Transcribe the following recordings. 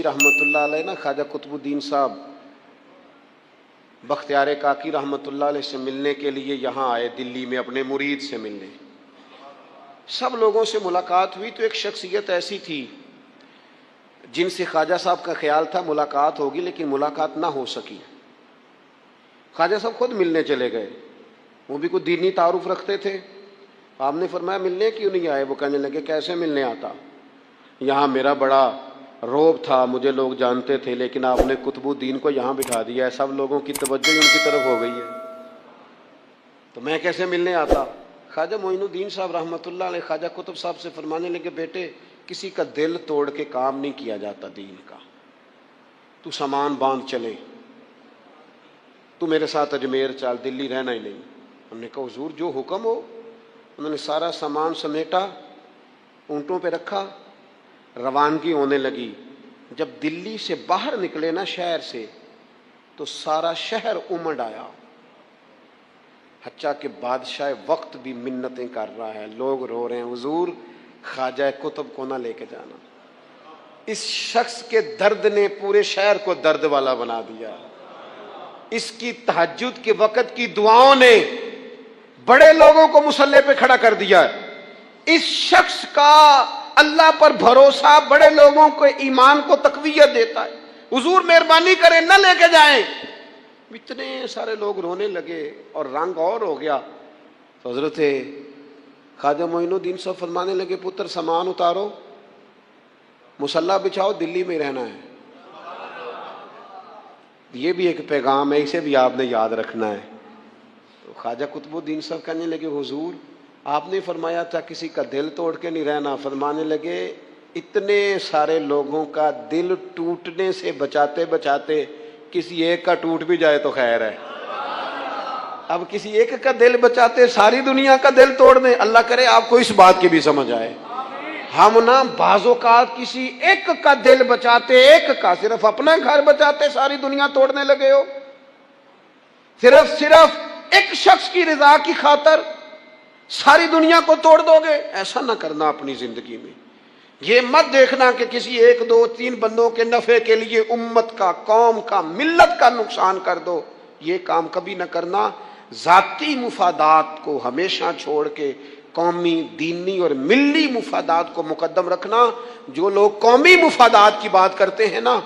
رحمۃ اللہ علیہ نا خواجہ قطب الدین صاحب بختیار کاکی رحمۃ اللہ علیہ سے ملنے کے لیے یہاں آئے دلی میں اپنے مرید سے ملنے. سب لوگوں سے ملاقات ہوئی تو ایک شخصیت ایسی تھی جن سے خواجہ صاحب کا خیال تھا ملاقات ہوگی لیکن ملاقات نہ ہو سکی. خواجہ صاحب خود ملنے چلے گئے. وہ بھی کوئی دینی تعارف رکھتے تھے. آپ نے فرمایا ملنے کیوں نہیں آئے؟ وہ کہنے لگے کیسے ملنے آتا، یہاں میرا بڑا روب تھا، مجھے لوگ جانتے تھے، لیکن آپ نے قطب الدین کو یہاں بٹھا دیا ہے، سب لوگوں کی توجہ ان کی طرف ہو گئی ہے، تو میں کیسے ملنے آتا؟ خواجہ معین الدین صاحب رحمۃ اللہ علیہ خواجہ قطب صاحب سے فرمانے لگے بیٹے کسی کا دل توڑ کے کام نہیں کیا جاتا دین کا، تو سامان باندھ چلے، تو میرے ساتھ اجمیر چل، دلی رہنا ہی نہیں. ہم نے کہا حضور جو حکم ہو. انہوں نے سارا سامان سمیٹا، اونٹوں پہ رکھا، روانگی ہونے لگی. جب دلی سے باہر نکلے نا شہر سے تو سارا شہر امڑ آیا، حتیٰ کہ بادشاہ وقت بھی منتیں کر رہا ہے، لوگ رو رہے ہیں حضور خواجہ قطب کو نہ لے کے جانا. اس شخص کے درد نے پورے شہر کو درد والا بنا دیا. اس کی تہجد کے وقت کی دعاؤں نے بڑے لوگوں کو مسلح پہ کھڑا کر دیا. اس شخص کا اللہ پر بھروسہ بڑے لوگوں کو ایمان کو تقویت دیتا ہے. حضور مہربانی کریں نہ لے کے جائیں. اتنے سارے لوگ رونے لگے اور رنگ اور ہو گیا. تو حضرت خواجہ معین الدین صاحب فرمانے لگے پتر سامان اتارو، مسلح بچھاؤ، دلی میں رہنا ہے. یہ بھی ایک پیغام ہے، اسے بھی آپ نے یاد رکھنا ہے. تو خواجہ قطب الدین صاحب کہنے لگے حضور آپ نے فرمایا تھا کسی کا دل توڑ کے نہیں رہنا. فرمانے لگے اتنے سارے لوگوں کا دل ٹوٹنے سے بچاتے بچاتے کسی ایک کا ٹوٹ بھی جائے تو خیر ہے. اب کسی ایک کا دل بچاتے ساری دنیا کا دل توڑ دیں، اللہ کرے آپ کو اس بات کی بھی سمجھ آئے. ہم نا بعض اوقات کسی ایک کا دل بچاتے، ایک کا، صرف اپنا گھر بچاتے ساری دنیا توڑنے لگے ہو. صرف ایک شخص کی رضا کی خاطر ساری دنیا کو توڑ دو گے. ایسا نہ کرنا اپنی زندگی میں. یہ مت دیکھنا کہ کسی ایک دو تین بندوں کے نفع کے لیے امت کا، قوم کا، ملت کا نقصان کر دو. یہ کام کبھی نہ کرنا. ذاتی مفادات کو ہمیشہ چھوڑ کے قومی، دینی اور ملی مفادات کو مقدم رکھنا. جو لوگ قومی مفادات کی بات کرتے ہیں نا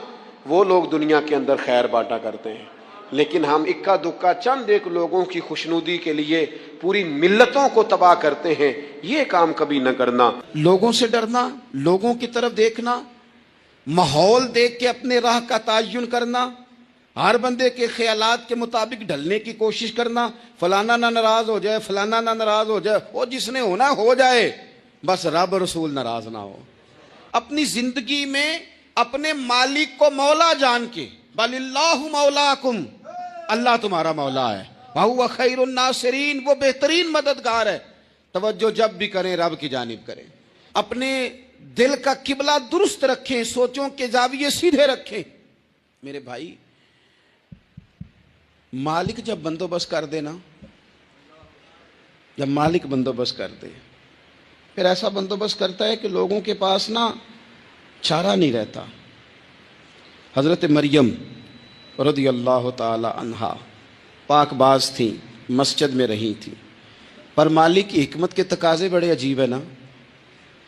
وہ لوگ دنیا کے اندر خیر بانٹا کرتے ہیں، لیکن ہم اکا دکا چند ایک لوگوں کی خوشنودی کے لیے پوری ملتوں کو تباہ کرتے ہیں. یہ کام کبھی نہ کرنا. لوگوں سے ڈرنا، لوگوں کی طرف دیکھنا، ماحول دیکھ کے اپنے راہ کا تعین کرنا، ہر بندے کے خیالات کے مطابق ڈھلنے کی کوشش کرنا. فلانا نہ ناراض ہو جائے، فلانا نہ ناراض ہو جائے، وہ جس نے ہونا ہو جائے، بس رب رسول ناراض نہ ہو. اپنی زندگی میں اپنے مالک کو مولا جان کے، بل اللہ مولاکم، اللہ تمہارا مولا ہے، وہو خیر الناصرین، وہ بہترین مددگار ہے. توجہ جب بھی کریں رب کی جانب کریں. اپنے دل کا قبلہ درست رکھیں، سوچوں کے زاویے سیدھے رکھیں. میرے بھائی مالک جب بندوبست کر دے نا، جب مالک بندوبست کر دے پھر ایسا بندوبست کرتا ہے کہ لوگوں کے پاس نا چارہ نہیں رہتا. حضرت مریم رضی اللہ تعالی عنہا پاک باز تھیں، مسجد میں رہی تھیں، پر مالک کی حکمت کے تقاضے بڑے عجیب ہے نا.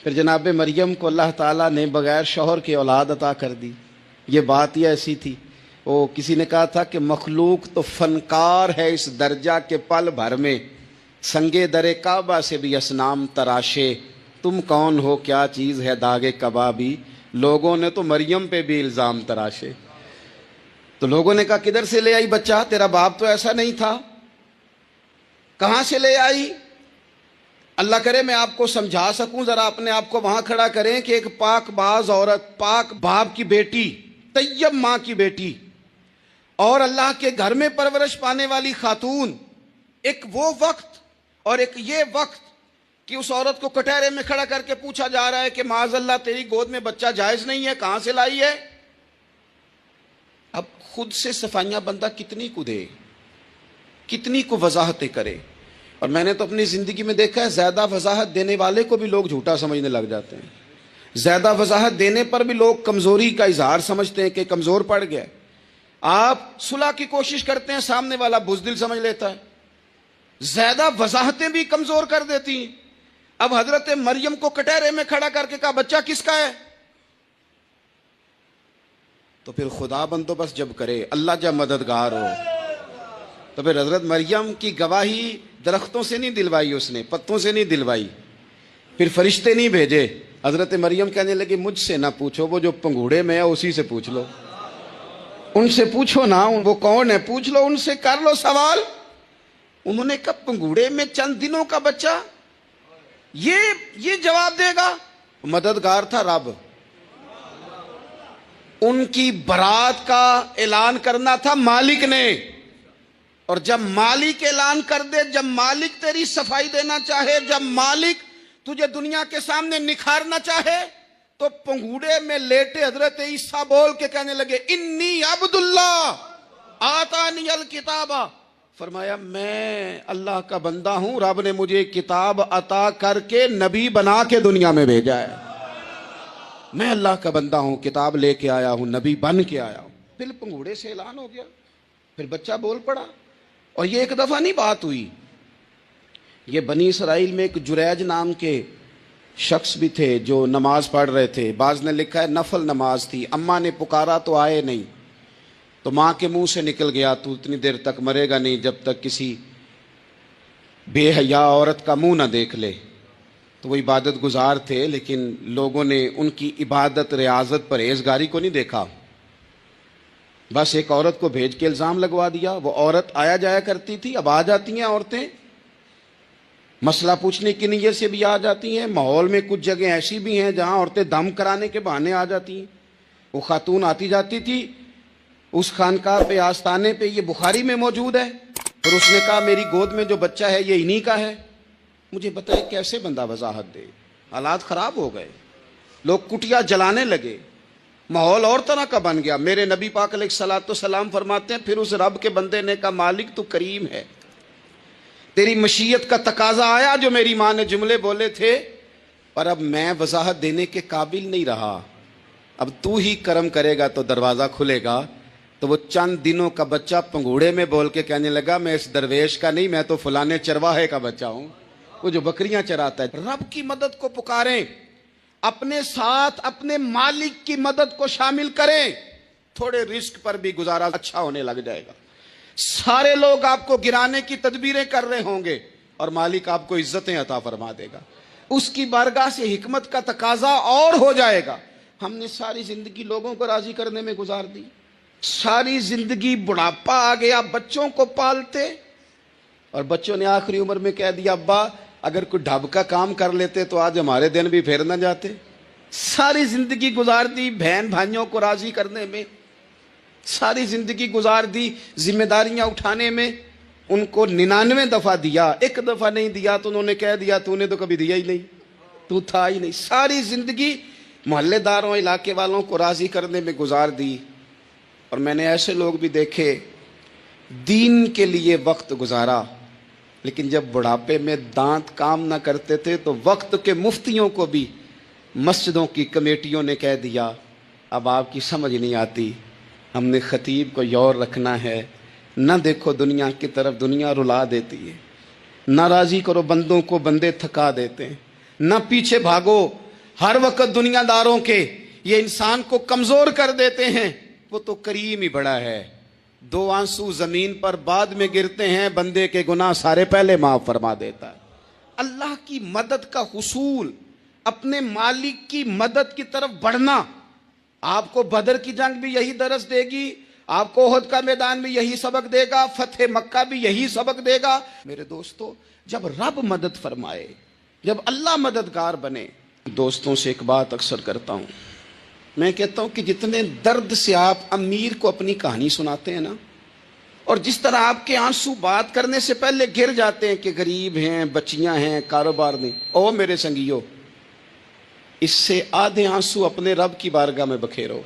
پھر جناب مریم کو اللہ تعالیٰ نے بغیر شوہر کی اولاد عطا کر دی. یہ بات ہی ایسی تھی. وہ کسی نے کہا تھا کہ مخلوق تو فنکار ہے اس درجہ کے پل بھر میں سنگے در کعبہ سے بھی اصنام تراشے، تم کون ہو کیا چیز ہے داغ کبابی. لوگوں نے تو مریم پہ بھی الزام تراشے. تو لوگوں نے کہا کدھر سے لے آئی بچہ، تیرا باپ تو ایسا نہیں تھا، کہاں سے لے آئی؟ اللہ کرے میں آپ کو سمجھا سکوں، ذرا اپنے آپ کو وہاں کھڑا کریں کہ ایک پاک باز عورت، پاک باپ کی بیٹی، طیب ماں کی بیٹی اور اللہ کے گھر میں پرورش پانے والی خاتون، ایک وہ وقت اور ایک یہ وقت کہ اس عورت کو کٹہرے میں کھڑا کر کے پوچھا جا رہا ہے کہ معاذ اللہ تیری گود میں بچہ جائز نہیں ہے، کہاں سے لائی ہے؟ اب خود سے صفائیاں بندہ کتنی کو دے، کتنی کو وضاحتیں کرے. اور میں نے تو اپنی زندگی میں دیکھا ہے زیادہ وضاحت دینے والے کو بھی لوگ جھوٹا سمجھنے لگ جاتے ہیں. زیادہ وضاحت دینے پر بھی لوگ کمزوری کا اظہار سمجھتے ہیں کہ کمزور پڑ گیا. آپ صلح کی کوشش کرتے ہیں، سامنے والا بزدل سمجھ لیتا ہے. زیادہ وضاحتیں بھی کمزور کر دیتی ہیں. اب حضرت مریم کو کٹہرے میں کھڑا کر کے کہا بچہ کس کا ہے؟ تو پھر خدا بندوبست جب کرے، اللہ جب مددگار ہو، تو پھر حضرت مریم کی گواہی درختوں سے نہیں دلوائی، اس نے پتوں سے نہیں دلوائی، پھر فرشتے نہیں بھیجے. حضرت مریم کہنے لگی مجھ سے نہ پوچھو، وہ جو پنگوڑے میں ہے اسی سے پوچھ لو. ان سے پوچھو نا، وہ کون ہے پوچھ لو، ان سے کر لو سوال. انہوں نے کہا پنگوڑے میں چند دنوں کا بچہ، یہ جواب دے گا؟ مددگار تھا رب. ان کی برات کا اعلان کرنا تھا مالک نے، اور جب مالک اعلان کر دے، جب مالک تیری صفائی دینا چاہے، جب مالک تجھے دنیا کے سامنے نکھارنا چاہے، تو پنگوڑے میں لیٹے حضرت عیسیٰ بول کے کہنے لگے انی عبد اللہ آتانی الکتاب. فرمایا میں اللہ کا بندہ ہوں، رب نے مجھے کتاب عطا کر کے نبی بنا کے دنیا میں بھیجا ہے. میں اللہ کا بندہ ہوں، کتاب لے کے آیا ہوں، نبی بن کے آیا ہوں. پھر پنگوڑے سے اعلان ہو گیا، پھر بچہ بول پڑا. اور یہ ایک دفعہ نہیں بات ہوئی. یہ بنی اسرائیل میں ایک جریج نام کے شخص بھی تھے جو نماز پڑھ رہے تھے. بعض نے لکھا ہے نفل نماز تھی. اماں نے پکارا تو آئے نہیں، تو ماں کے منہ سے نکل گیا تو اتنی دیر تک مرے گا نہیں جب تک کسی بے حیا عورت کا منہ نہ دیکھ لے. تو وہ عبادت گزار تھے، لیکن لوگوں نے ان کی عبادت، ریاضت، پرہیزگاری کو نہیں دیکھا. بس ایک عورت کو بھیج کے الزام لگوا دیا. وہ عورت آیا جایا کرتی تھی، اب آ جاتی ہیں عورتیں، مسئلہ پوچھنے کی نیت سے بھی آ جاتی ہیں. ماحول میں کچھ جگہ ایسی بھی ہیں جہاں عورتیں دم کرانے کے بہانے آ جاتی ہیں. وہ خاتون آتی جاتی تھی اس خانقاہ پہ، آستانے پہ. یہ بخاری میں موجود ہے. پھر اس نے کہا میری گود میں جو بچہ ہے یہ انہی کا ہے. مجھے بتائے کیسے بندہ وضاحت دے؟ حالات خراب ہو گئے، لوگ کٹیا جلانے لگے، ماحول اور طرح کا بن گیا. میرے نبی پاک علیہ الصلوۃ والسلام فرماتے ہیں پھر اس رب کے بندے نے کہا مالک تو کریم ہے، تیری مشیت کا تقاضا آیا جو میری ماں نے جملے بولے تھے، پر اب میں وضاحت دینے کے قابل نہیں رہا، اب تو ہی کرم کرے گا تو دروازہ کھلے گا. تو وہ چند دنوں کا بچہ پنگوڑے میں بول کے کہنے لگا میں اس درویش کا نہیں، میں تو فلانے چرواہے کا بچہ ہوں، وہ جو بکریاں چراتا ہے. رب کی مدد کو پکاریں، اپنے ساتھ اپنے مالک کی مدد کو شامل کریں. تھوڑے رزق پر بھی گزارا اچھا ہونے لگ جائے گا. سارے لوگ آپ کو گرانے کی تدبیریں کر رہے ہوں گے اور مالک آپ کو عزتیں عطا فرما دے گا. اس کی بارگاہ سے حکمت کا تقاضا اور ہو جائے گا. ہم نے ساری زندگی لوگوں کو راضی کرنے میں گزار دی، ساری زندگی بڑھاپا آ گیا بچوں کو پالتے، اور بچوں نے آخری عمر میں کہہ دیا ابا اگر کوئی ڈھب کا کام کر لیتے تو آج ہمارے دن بھی پھیر نہ جاتے. ساری زندگی گزار دی بہن بھائیوں کو راضی کرنے میں، ساری زندگی گزار دی ذمہ داریاں اٹھانے میں. ان کو 99 دفعہ دیا، ایک دفعہ نہیں دیا تو انہوں نے کہہ دیا تو نے تو کبھی دیا ہی نہیں، تو تھا ہی نہیں. ساری زندگی محلے داروں، علاقے والوں کو راضی کرنے میں گزار دی. اور میں نے ایسے لوگ بھی دیکھے دین کے لیے وقت گزارا، لیکن جب بڑھاپے میں دانت کام نہ کرتے تھے تو وقت کے مفتیوں کو بھی مسجدوں کی کمیٹیوں نے کہہ دیا اب آپ کی سمجھ نہیں آتی، ہم نے خطیب کو یور رکھنا ہے، نہ دیکھو دنیا کی طرف، دنیا رلا دیتی ہے، نہ راضی کرو بندوں کو، بندے تھکا دیتے ہیں، نہ پیچھے بھاگو ہر وقت دنیا داروں کے، یہ انسان کو کمزور کر دیتے ہیں. وہ تو کریم ہی بڑا ہے، 2 آنسو زمین پر بعد میں گرتے ہیں، بندے کے گناہ سارے پہلے معاف فرما دیتا ہے. اللہ کی مدد کا حصول، اپنے مالک کی مدد کی طرف بڑھنا. آپ کو بدر کی جنگ بھی یہی درس دے گی، آپ کو احد کا میدان بھی یہی سبق دے گا، فتح مکہ بھی یہی سبق دے گا. میرے دوستو جب رب مدد فرمائے، جب اللہ مددگار بنے. دوستوں سے ایک بات اکثر کرتا ہوں، میں کہتا ہوں کہ جتنے درد سے آپ امیر کو اپنی کہانی سناتے ہیں نا، اور جس طرح آپ کے آنسو بات کرنے سے پہلے گر جاتے ہیں کہ غریب ہیں، بچیاں ہیں، کاروبار نہیں، او میرے سنگیو، اس سے آدھے آنسو اپنے رب کی بارگاہ میں بکھیرو،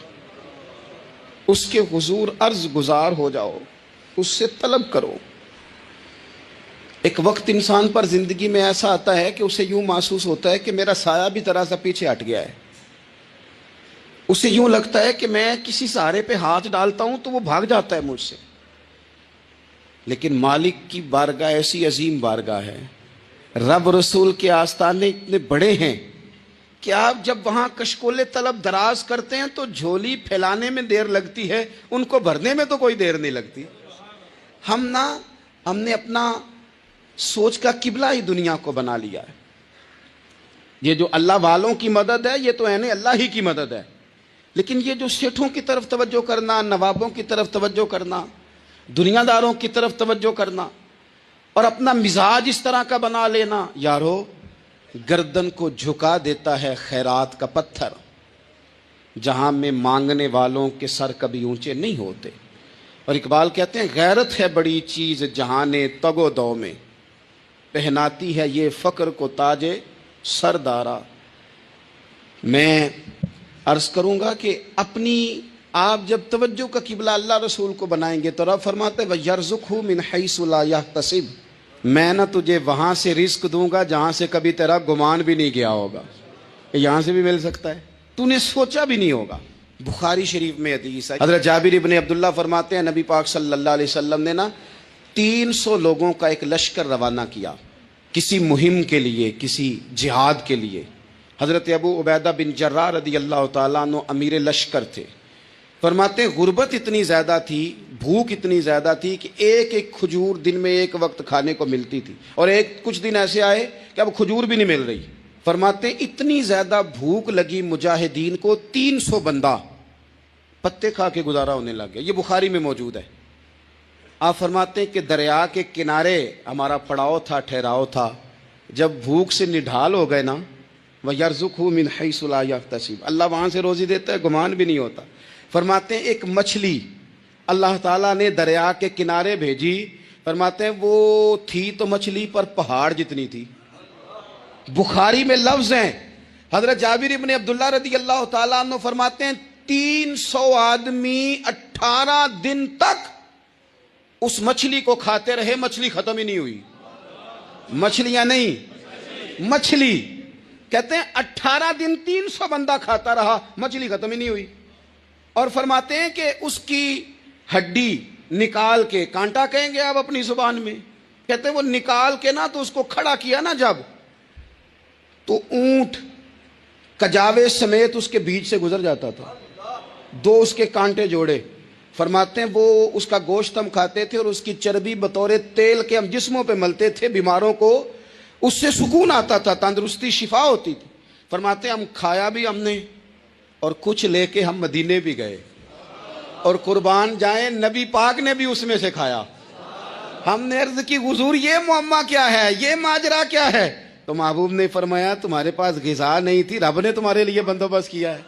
اس کے حضور عرض گزار ہو جاؤ، اس سے طلب کرو. ایک وقت انسان پر زندگی میں ایسا آتا ہے کہ اسے یوں محسوس ہوتا ہے کہ میرا سایہ بھی ذرا سا پیچھے ہٹ گیا ہے، اسے یوں لگتا ہے کہ میں کسی سہارے پہ ہاتھ ڈالتا ہوں تو وہ بھاگ جاتا ہے مجھ سے. لیکن مالک کی بارگاہ ایسی عظیم بارگاہ ہے، رب رسول کے آستانے اتنے بڑے ہیں کہ آپ جب وہاں کشکول طلب دراز کرتے ہیں تو جھولی پھیلانے میں دیر لگتی ہے، ان کو بھرنے میں تو کوئی دیر نہیں لگتی. ہم نے اپنا سوچ کا قبلہ ہی دنیا کو بنا لیا ہے. یہ جو اللہ والوں کی مدد ہے یہ تو ہے نہیں، اللہ ہی کی مدد ہے. لیکن یہ جو سیٹھوں کی طرف توجہ کرنا، نوابوں کی طرف توجہ کرنا، دنیا داروں کی طرف توجہ کرنا اور اپنا مزاج اس طرح کا بنا لینا، یارو گردن کو جھکا دیتا ہے خیرات کا پتھر، جہاں میں مانگنے والوں کے سر کبھی اونچے نہیں ہوتے. اور اقبال کہتے ہیں غیرت ہے بڑی چیز جہانے تگ و دو میں، پہناتی ہے یہ فقر کو تاج سردارا. میں عرض کروں گا کہ اپنی آپ جب توجہ کا قبلہ اللہ رسول کو بنائیں گے تو رب فرماتے ہیں وَيَرْزُقْهُ مِنْ حَيْثُ لَا يَحْتَسِبُ، میں نہ تجھے وہاں سے رزق دوں گا جہاں سے کبھی تیرا گمان بھی نہیں گیا ہوگا. یہاں سے بھی مل سکتا ہے، تو نے سوچا بھی نہیں ہوگا. بخاری شریف میں حدیث ہے، حضرت جابر ابن عبداللہ فرماتے ہیں نبی پاک صلی اللہ علیہ وسلم نے 300 لوگوں کا ایک لشکر روانہ کیا کسی مہم کے لیے، کسی جہاد کے لیے. حضرت ابو عبیدہ بن جراح رضی اللہ تعالیٰ عنہ امیر لشکر تھے. فرماتے ہیں غربت اتنی زیادہ تھی، بھوک اتنی زیادہ تھی کہ ایک ایک کھجور دن میں ایک وقت کھانے کو ملتی تھی، اور کچھ دن ایسے آئے کہ اب کھجور بھی نہیں مل رہی. فرماتے ہیں اتنی زیادہ بھوک لگی مجاہدین کو 300 بندہ پتے کھا کے گزارا ہونے لگ گیا. یہ بخاری میں موجود ہے. آپ فرماتے ہیں کہ دریا کے کنارے ہمارا پڑاؤ تھا، ٹھہراؤ تھا. جب بھوک سے نڈھال ہو گئے نا، وَيَرْزُقْهُ مِنْ حَيْثُ لَا يَحْتَسِبُ، اللہ وہاں سے روزی دیتا ہے، گمان بھی نہیں ہوتا. فرماتے ہیں ایک مچھلی اللہ تعالیٰ نے دریا کے کنارے بھیجی. فرماتے ہیں وہ تھی تو مچھلی پر پہاڑ جتنی تھی. بخاری میں لفظ ہیں، حضرت جابر ابن عبداللہ رضی اللہ تعالیٰ عنہ فرماتے ہیں 300 آدمی 18 دن تک اس مچھلی کو کھاتے رہے، مچھلی ختم ہی نہیں ہوئی. مچھلیاں نہیں، مچھلی. کہتے ہیں 18 دن 300 بندہ کھاتا رہا، مچھلی ختم ہی نہیں ہوئی. اور فرماتے ہیں کہ اس کی ہڈی نکال کے، کانٹا کہیں گے آپ اپنی زبان میں، کہتے ہیں وہ نکال کے نا تو اس کو کھڑا کیا نا جب، تو اونٹ کجاوے سمیت اس کے بیچ سے گزر جاتا تھا. 2 اس کے کانٹے جوڑے. فرماتے ہیں وہ اس کا گوشت ہم کھاتے تھے اور اس کی چربی بطور تیل کے ہم جسموں پہ ملتے تھے. بیماروں کو اس سے سکون آتا تھا، تندرستی شفا ہوتی تھی. فرماتے ہیں ہم کھایا بھی ہم نے اور کچھ لے کے ہم مدینے بھی گئے، اور قربان جائیں نبی پاک نے بھی اس میں سے کھایا. ہم نے عرض کی حضور یہ معمہ کیا ہے، یہ ماجرا کیا ہے؟ تو محبوب نے فرمایا تمہارے پاس غذا نہیں تھی، رب نے تمہارے لیے بندوبست کیا ہے،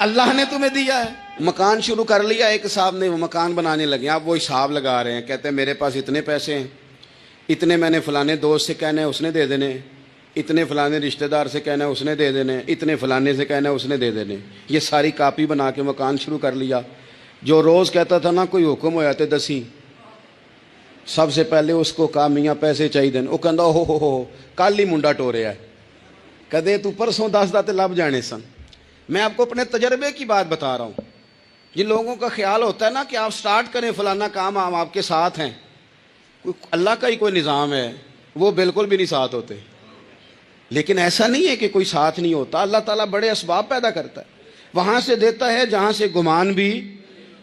اللہ نے تمہیں دیا ہے. مکان شروع کر لیا ایک صاحب نے، وہ مکان بنانے لگے. آپ وہ حساب لگا رہے ہیں، کہتے ہیں میرے پاس اتنے پیسے ہیں، اتنے میں نے فلانے دوست سے کہنا ہے اس نے دے دینے، اتنے فلانے رشتہ دار سے کہنا ہے اس نے دے دینے، اتنے فلانے سے کہنا ہے اس نے دے دینے. یہ ساری کاپی بنا کے مکان شروع کر لیا. جو روز کہتا تھا نا کوئی حکم ہو جاتے 10، سب سے پہلے اس کو کہا میاں پیسے چاہیے. وہ کہندا ہو کل ہی منڈا ٹوریا ہے، کدے تو پرسوں 10 تے لب جانے سن. میں آپ کو اپنے تجربے کی بات بتا رہا ہوں. جن لوگوں کا خیال ہوتا ہے نا کہ آپ سٹارٹ کریں فلانا کام، ہم آپ کے ساتھ ہیں، اللہ کا ہی کوئی نظام ہے، وہ بالکل بھی نہیں ساتھ ہوتے. لیکن ایسا نہیں ہے کہ کوئی ساتھ نہیں ہوتا. اللہ تعالیٰ بڑے اسباب پیدا کرتا ہے، وہاں سے دیتا ہے جہاں سے گمان بھی.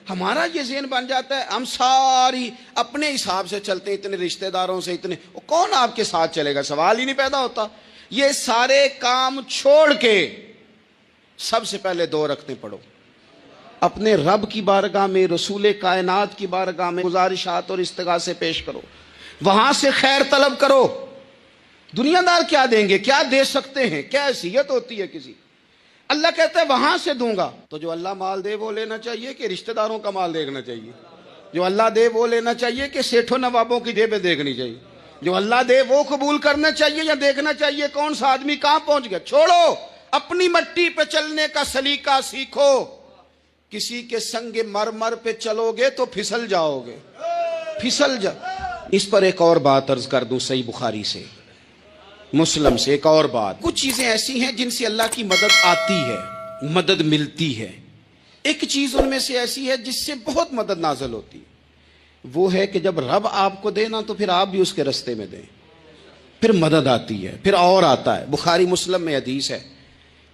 ہمارا یہ ذہن بن جاتا ہے ہم ساری اپنے حساب سے چلتے ہیں، اتنے رشتہ داروں سے، اتنے کون آپ کے ساتھ چلے گا، سوال ہی نہیں پیدا ہوتا. یہ سارے کام چھوڑ کے سب سے پہلے 2 رکعتیں پڑھو، اپنے رب کی بارگاہ میں، رسول کائنات کی بارگاہ میں گزارشات اور استغاثے پیش کرو، وہاں سے خیر طلب کرو. دنیا دار کیا دیں گے، کیا دے سکتے ہیں، کیا حیثیت ہوتی ہے کسی. اللہ کہتا ہے وہاں سے دوں گا. تو جو اللہ مال دے وہ لینا چاہیے کہ رشتہ داروں کا مال دیکھنا چاہیے؟ جو اللہ دے وہ لینا چاہیے کہ سیٹھوں نوابوں کی جیبیں دیکھنی چاہیے؟ جو اللہ دے وہ قبول کرنا چاہیے یا دیکھنا چاہیے کون سا آدمی کہاں پہنچ گیا؟ چھوڑو، اپنی مٹی پہ چلنے کا سلیقہ سیکھو. کسی کے سنگ مرمر پہ چلو گے تو پھسل جاؤ گے، پھسل جا. اس پر ایک اور بات عرض کر دوں، صحیح بخاری سے، مسلم سے ایک اور بات. کچھ چیزیں ایسی ہیں جن سے اللہ کی مدد آتی ہے، مدد ملتی ہے. ایک چیز ان میں سے ایسی ہے جس سے بہت مدد نازل ہوتی ہے، وہ ہے کہ جب رب آپ کو دے نا تو پھر آپ بھی اس کے رستے میں دیں، پھر مدد آتی ہے، پھر اور آتا ہے. بخاری مسلم میں حدیث ہے،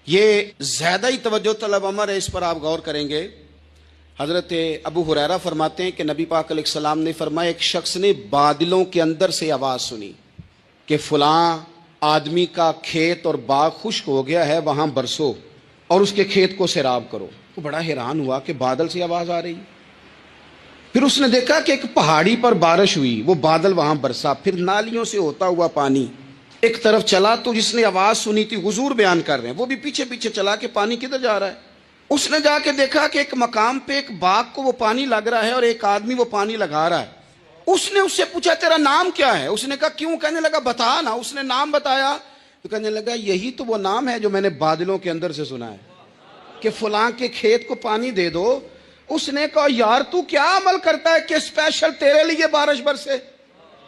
یہ زیادہ ہی توجہ طلب امر ہے، اس پر آپ غور کریں گے. حضرت ابو ہریرہ فرماتے ہیں کہ نبی پاک علیہ السلام نے فرمایا ایک شخص نے بادلوں کے اندر سے آواز سنی کہ فلاں آدمی کا کھیت اور باغ خشک ہو گیا ہے، وہاں برسو اور اس کے کھیت کو سیراب کرو. وہ بڑا حیران ہوا کہ بادل سے آواز آ رہی. پھر اس نے دیکھا کہ ایک پہاڑی پر بارش ہوئی، وہ بادل وہاں برسا، پھر نالیوں سے ہوتا ہوا پانی ایک طرف چلا. تو جس نے آواز سنی تھی، حضور بیان کر رہے ہیں، وہ بھی پیچھے پیچھے چلا کہ پانی کدھر جا رہا ہے. اس نے جا کے دیکھا کہ ایک مقام پہ ایک باغ کو وہ پانی لگ رہا ہے اور ایک آدمی وہ پانی لگا رہا ہے. اس نے اس سے پوچھا تیرا نام کیا ہے؟ اس نے کہا کیوں؟ کہنے لگا بتا نا. اس نے نام بتایا تو کہنے لگا یہی تو وہ نام ہے جو میں نے بادلوں کے اندر سے سنا ہے کہ فلاں کے کھیت کو پانی دے دو. اس نے کہا یار تو کیا عمل کرتا ہے کہ اسپیشل تیرے لیے بارش برسے؟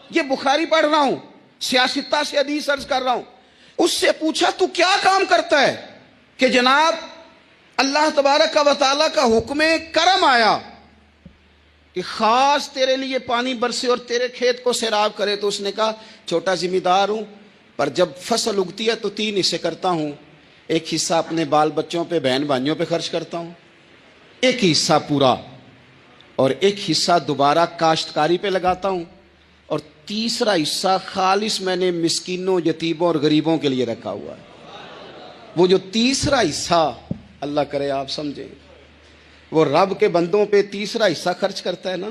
یہ بخاری پڑھ رہا ہوں، سیاستہ سے حدیث عرض کر رہا ہوں. اس سے پوچھا تو کیا کام کرتا ہے کہ جناب اللہ تبارک و تعالیٰ کا حکم کرم آیا کہ خاص تیرے لیے پانی برسے اور تیرے کھیت کو سیراب کرے؟ تو اس نے کہا چھوٹا ذمہ دار ہوں، پر جب فصل اگتی ہے تو 3 حصے کرتا ہوں. ایک حصہ اپنے بال بچوں پہ، بہن بھائیوں پہ خرچ کرتا ہوں، ایک حصہ پورا، اور ایک حصہ دوبارہ کاشتکاری پہ لگاتا ہوں، اور تیسرا حصہ خالص میں نے مسکینوں، یتیموں اور غریبوں کے لیے رکھا ہوا ہے. وہ جو تیسرا حصہ، اللہ کرے آپ سمجھیں، وہ رب کے بندوں پہ تیسرا حصہ خرچ کرتا ہے نا،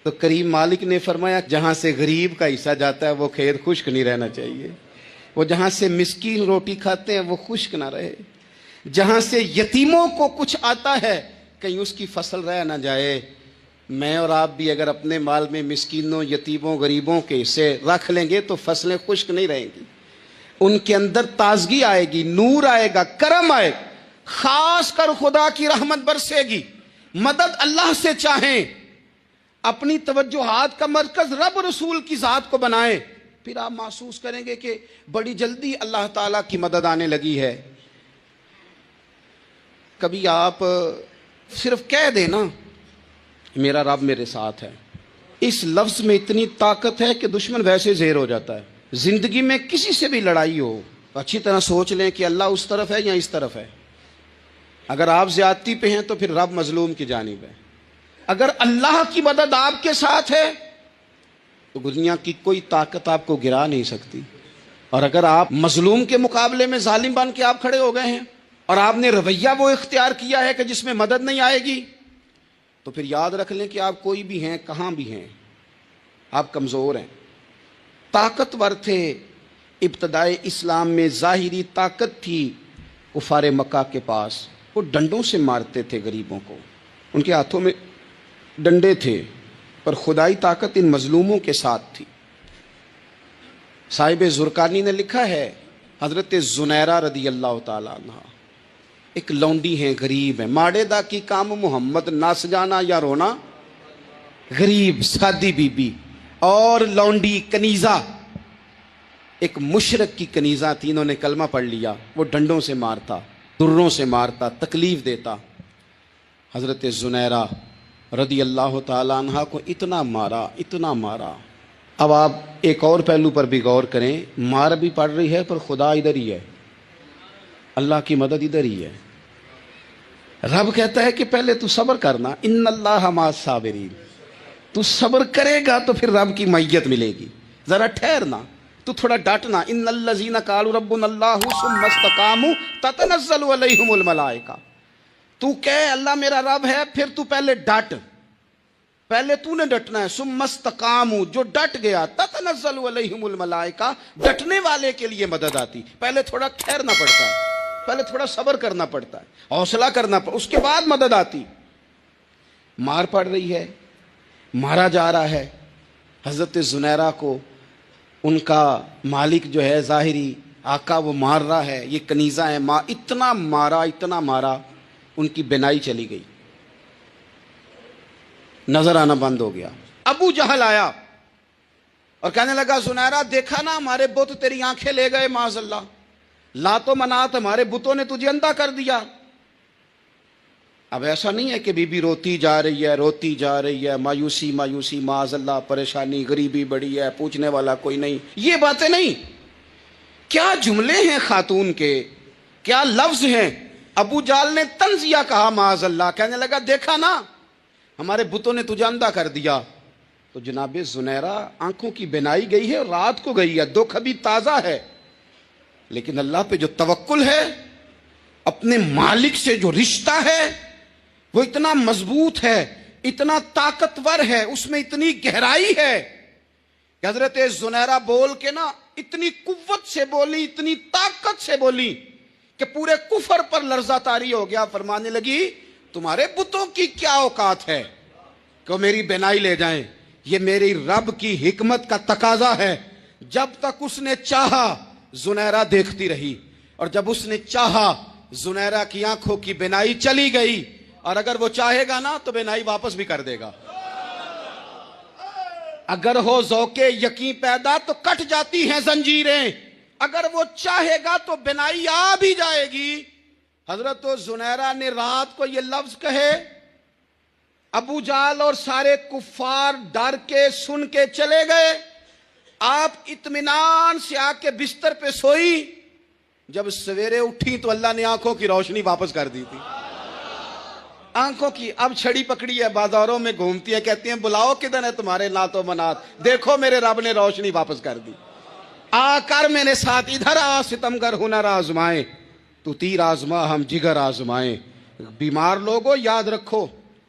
تو کریم مالک نے فرمایا جہاں سے غریب کا حصہ جاتا ہے وہ کھیت خشک نہیں رہنا چاہیے. وہ جہاں سے مسکین روٹی کھاتے ہیں وہ خشک نہ رہے. جہاں سے یتیموں کو کچھ آتا ہے کہیں اس کی فصل رہ نہ جائے. میں اور آپ بھی اگر اپنے مال میں مسکینوں، یتیموں، غریبوں کے حصے رکھ لیں گے تو فصلیں خشک نہیں رہیں گی. ان کے اندر تازگی آئے گی، نور آئے گا، کرم آئے گا، خاص کر خدا کی رحمت برسے گی. مدد اللہ سے چاہیں، اپنی توجہات کا مرکز رب رسول کی ذات کو بنائیں، پھر آپ محسوس کریں گے کہ بڑی جلدی اللہ تعالیٰ کی مدد آنے لگی ہے. کبھی آپ صرف کہہ دیں نا میرا رب میرے ساتھ ہے، اس لفظ میں اتنی طاقت ہے کہ دشمن ویسے زہر ہو جاتا ہے. زندگی میں کسی سے بھی لڑائی ہو تو اچھی طرح سوچ لیں کہ اللہ اس طرف ہے یا اس طرف ہے. اگر آپ زیادتی پہ ہیں تو پھر رب مظلوم کی جانب ہے. اگر اللہ کی مدد آپ کے ساتھ ہے تو دنیا کی کوئی طاقت آپ کو گرا نہیں سکتی. اور اگر آپ مظلوم کے مقابلے میں ظالم بن کے آپ کھڑے ہو گئے ہیں اور آپ نے رویہ وہ اختیار کیا ہے کہ جس میں مدد نہیں آئے گی، تو پھر یاد رکھ لیں کہ آپ کوئی بھی ہیں، کہاں بھی ہیں، آپ کمزور ہیں. طاقتور تھے ابتدائے اسلام میں، ظاہری طاقت تھی کفار مکہ کے پاس، وہ ڈنڈوں سے مارتے تھے غریبوں کو، ان کے ہاتھوں میں ڈنڈے تھے، پر خدائی طاقت ان مظلوموں کے ساتھ تھی. صاحب زرقانی نے لکھا ہے حضرت زنیرہ رضی اللہ تعالیٰ عنہ ایک لونڈی ہیں، غریب ہیں، ماڑے دا کی کام محمد نس جانا یا رونا، غریب سادی بی بی اور لونڈی کنیزہ، ایک مشرک کی کنیزہ تھی. انہوں نے کلمہ پڑھ لیا. وہ ڈنڈوں سے مارتا، دروں سے مارتا، تکلیف دیتا. حضرت زنیرہ رضی اللہ تعالیٰ عنہ کو اتنا مارا، اتنا مارا. اب آپ ایک اور پہلو پر بھی غور کریں، مار بھی پڑ رہی ہے پر خدا ادھر ہی ہے، اللہ کی مدد ادھر ہی ہے. رب کہتا ہے کہ پہلے تو صبر کرنا، ان اللہ مع الصابرین، تو صبر کرے گا تو پھر رب کی معیت ملے گی. ذرا ٹھہرنا، تو تھوڑا ڈانٹنا. ان الذین قالوا ربنا اللہ ثم استقاموا تتنزل علیہم الملائکہ. تو کہے اللہ میرا رب ہے، پھر تو پہلے ڈٹ، پہلے تو نے ڈٹنا ہے. ثم استقاموا، جو ڈٹ گیا، تتنزل علیہم الملائکہ، ڈٹنے والے کے لیے مدد آتی. پہلے تھوڑا ٹھہرنا پڑتا ہے، پہلے تھوڑا صبر کرنا پڑتا ہے، حوصلہ کرنا پڑتا، اس کے بعد مدد آتی. مار پڑ رہی ہے، مارا جا رہا ہے. حضرت زنیرہ کو ان کا مالک جو ہے ظاہری آقا وہ مار رہا ہے، یہ کنیزہ ہے. اتنا مارا، اتنا مارا، ان کی بینائی چلی گئی، نظر آنا بند ہو گیا. ابو جہل آیا اور کہنے لگا زنیرہ دیکھا نا ہمارے بت تیری آنکھیں لے گئے، معاذ اللہ، لات و منات ہمارے بتوں نے تجھے اندھا کر دیا. اب ایسا نہیں ہے کہ بی بی روتی جا رہی ہے مایوسی مایوسی معاذ اللہ پریشانی غریبی بڑی ہے پوچھنے والا کوئی نہیں، یہ باتیں نہیں. کیا جملے ہیں خاتون کے، کیا لفظ ہیں. ابو جال نے طنزیہ کہا معاذ اللہ، کہنے لگا دیکھا نا ہمارے بتوں نے تجھے اندھا کر دیا. تو جناب زنیرہ آنکھوں کی بینائی گئی ہے اور رات کو گئی ہے، دکھ ابھی تازہ ہے، لیکن اللہ پہ جو توکل ہے، اپنے مالک سے جو رشتہ ہے وہ اتنا مضبوط ہے، اتنا طاقتور ہے، اس میں اتنی گہرائی ہے کہ حضرت زنیرہ بول کے نا اتنی قوت سے بولی، اتنی طاقت سے بولی کہ پورے کفر پر لرزہ طاری ہو گیا. فرمانے لگی تمہارے بتوں کی کیا اوقات ہے کہ وہ میری بینائی لے جائیں، یہ میری رب کی حکمت کا تقاضا ہے. جب تک اس نے چاہا زنیرہ دیکھتی رہی، اور جب اس نے چاہا زنیرہ کی آنکھوں کی بینائی چلی گئی، اور اگر وہ چاہے گا نا تو بینائی واپس بھی کر دے گا. اگر ہو ذوق یقین پیدا تو کٹ جاتی ہیں زنجیریں، اگر وہ چاہے گا تو بینائی آ بھی جائے گی. حضرت زنیرہ نے رات کو یہ لفظ کہے، ابو جال اور سارے کفار ڈر کے سن کے چلے گئے. آپ اطمینان سے آ کے بستر پہ سوئی. جب سویرے اٹھی تو اللہ نے آنکھوں کی روشنی واپس کر دی تھی. آنکھوں کی اب چھڑی پکڑی ہے، بازاروں میں گھومتی ہے، کہتی ہیں بلاؤ کدھر ہے تمہارے نات و منات، دیکھو میرے رب نے روشنی واپس کر دی. آ کر میرے ساتھ ادھر آ ستمگر ہنر آزمائیں، تو تیر آزما ہم جگر آزمائیں. بیمار لوگوں یاد رکھو،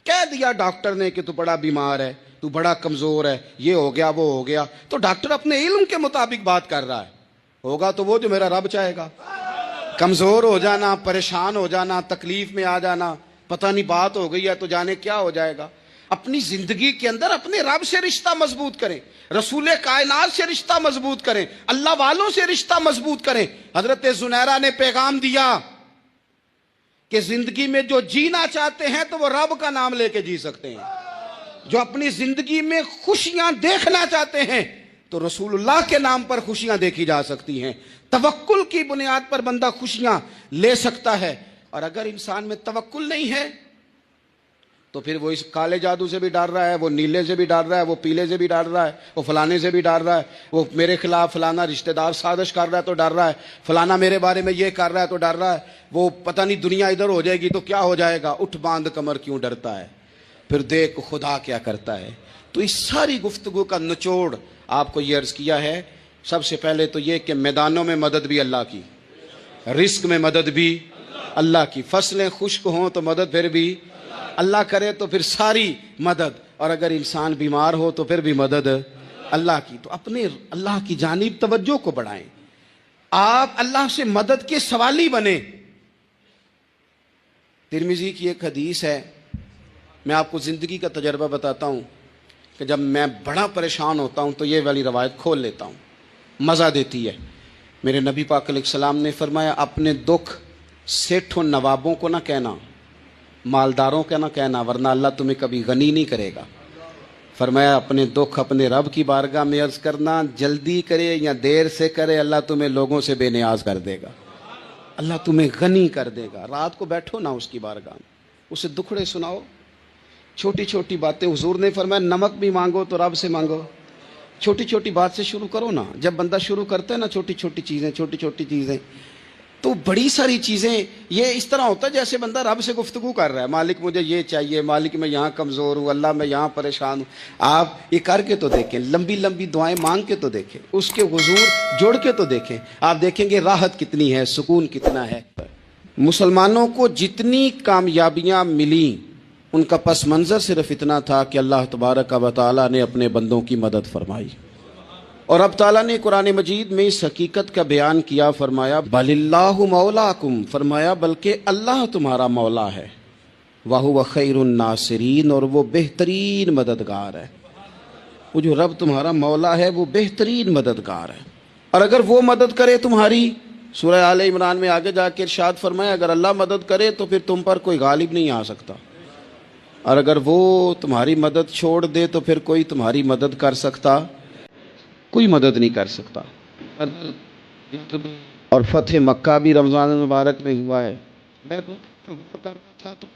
کہہ دیا ڈاکٹر نے کہ تو بڑا بیمار ہے، تو بڑا کمزور ہے، یہ ہو گیا وہ ہو گیا، تو ڈاکٹر اپنے علم کے مطابق بات کر رہا ہے. ہوگا تو وہ جو میرا رب چاہے گا. کمزور ہو جانا، پریشان ہو جانا، تکلیف میں آ جانا، پتہ نہیں بات ہو گئی ہے تو جانے کیا ہو جائے گا. اپنی زندگی کے اندر اپنے رب سے رشتہ مضبوط کریں، رسول کائنات سے رشتہ مضبوط کریں، اللہ والوں سے رشتہ مضبوط کریں. حضرت زنیرہ نے پیغام دیا کہ زندگی میں جو جینا چاہتے ہیں تو وہ رب کا نام لے کے جی سکتے ہیں. جو اپنی زندگی میں خوشیاں دیکھنا چاہتے ہیں تو رسول اللہ کے نام پر خوشیاں دیکھی جا سکتی ہیں. توکل کی بنیاد پر بندہ خوشیاں لے سکتا ہے. اور اگر انسان میں توکل نہیں ہے تو پھر وہ اس کالے جادو سے بھی ڈر رہا ہے، وہ نیلے سے بھی ڈر رہا ہے، وہ پیلے سے بھی ڈر رہا ہے، وہ فلانے سے بھی ڈر رہا ہے، وہ میرے خلاف فلانا رشتہ دار سازش کر رہا ہے تو ڈر رہا ہے، فلانا میرے بارے میں یہ کر رہا ہے تو ڈر رہا ہے، وہ پتہ نہیں دنیا ادھر ہو جائے گی تو کیا ہو جائے گا. اٹھ باندھ کمر کیوں ڈرتا ہے، پھر دیکھ خدا کیا کرتا ہے. تو اس ساری گفتگو کا نچوڑ آپ کو یہ عرض کیا ہے. سب سے پہلے تو یہ کہ میدانوں میں مدد بھی اللہ کی، رزق میں مدد بھی اللہ کی، فصلیں خشک ہوں تو مدد پھر بھی اللہ کرے تو پھر ساری مدد، اور اگر انسان بیمار ہو تو پھر بھی مدد اللہ کی. تو اپنے اللہ کی جانب توجہ کو بڑھائیں، آپ اللہ سے مدد کے سوالی بنیں. ترمذی کی ایک حدیث ہے، میں آپ کو زندگی کا تجربہ بتاتا ہوں کہ جب میں بڑا پریشان ہوتا ہوں تو یہ والی روایت کھول لیتا ہوں، مزہ دیتی ہے. میرے نبی پاک علیہ السلام نے فرمایا اپنے دکھ سیٹھوں نوابوں کو نہ کہنا، مالداروں کا نہ کہنا، ورنہ اللہ تمہیں کبھی غنی نہیں کرے گا. فرمایا اپنے دکھ اپنے رب کی بارگاہ میں عرض کرنا، جلدی کرے یا دیر سے کرے اللہ تمہیں لوگوں سے بے نیاز کر دے گا، اللہ تمہیں غنی کر دے گا. رات کو بیٹھو نا اس کی بارگاہ میں، اسے دکھڑے سناؤ، چھوٹی چھوٹی باتیں. حضور نے فرمایا نمک بھی مانگو تو رب سے مانگو. چھوٹی چھوٹی بات سے شروع کرو نا. جب بندہ شروع کرتا ہے نا چھوٹی چھوٹی چیزیں تو بڑی ساری چیزیں یہ اس طرح ہوتا ہے جیسے بندہ رب سے گفتگو کر رہا ہے. مالک مجھے یہ چاہیے، مالک میں یہاں کمزور ہوں، اللہ میں یہاں پریشان ہوں. آپ یہ کر کے تو دیکھیں، لمبی لمبی دعائیں مانگ کے تو دیکھیں، اس کے حضور جوڑ کے تو دیکھیں، آپ دیکھیں گے راحت کتنی ہے، سکون کتنا ہے. مسلمانوں کو جتنی کامیابیاں ملیں ان کا پس منظر صرف اتنا تھا کہ اللہ تبارک و تعالیٰ نے اپنے بندوں کی مدد فرمائی. اور اب تعالیٰ نے قرآن مجید میں اس حقیقت کا بیان کیا، فرمایا بل اللہ مولاکم، فرمایا بلکہ اللہ تمہارا مولا ہے، وَهُوَ خَيْرُ النَّاصِرِينَ، اور وہ بہترین مددگار ہے. وہ جو رب تمہارا مولا ہے وہ بہترین مددگار ہے. اور اگر وہ مدد کرے تمہاری، سورہ آل عمران میں آگے جا کے ارشاد فرمایا اگر اللہ مدد کرے تو پھر تم پر کوئی غالب نہیں آ سکتا، اور اگر وہ تمہاری مدد چھوڑ دے تو پھر کوئی تمہاری مدد کر سکتا، کوئی مدد نہیں کر سکتا. اور فتح مکہ بھی رمضان المبارک میں ہوا ہے. میں تو تھا تو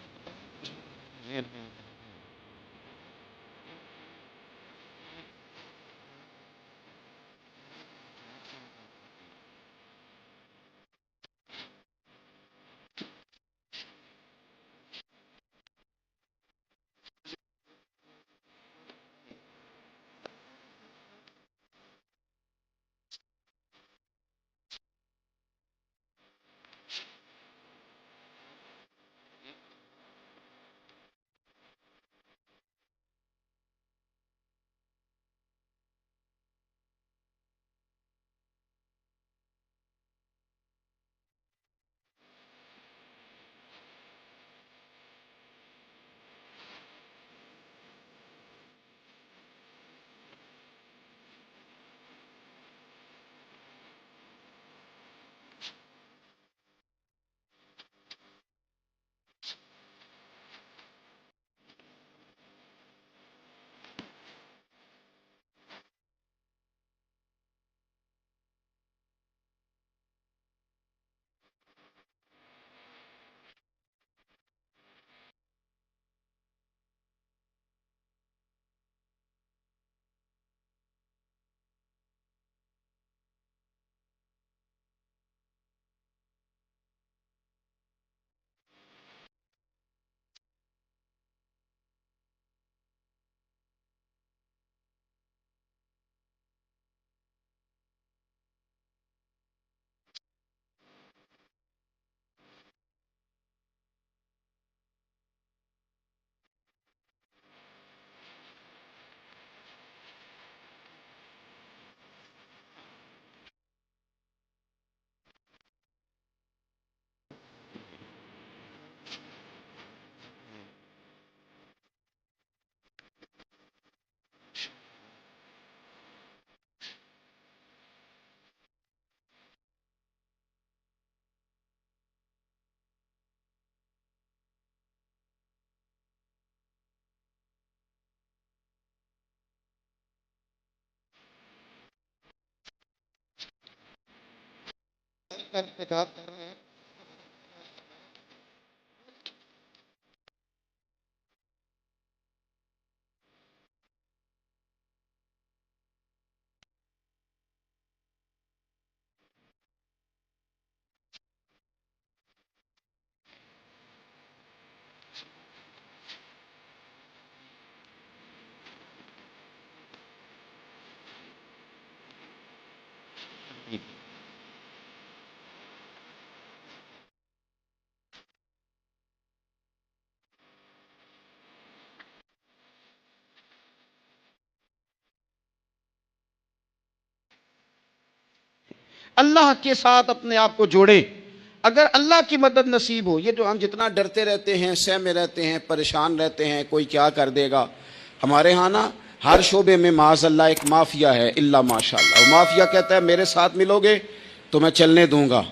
اللہ کے ساتھ اپنے آپ کو جوڑیں. اگر اللہ کی مدد نصیب ہو، یہ جو ہم جتنا ڈرتے رہتے ہیں، سہمے رہتے ہیں، پریشان رہتے ہیں کوئی کیا کر دے گا، ہمارے ہاں نا ہر شعبے میں معاذ اللہ ایک مافیا ہے، الا ماشاء اللہ. وہ مافیا کہتا ہے میرے ساتھ ملو گے تو میں چلنے دوں گا،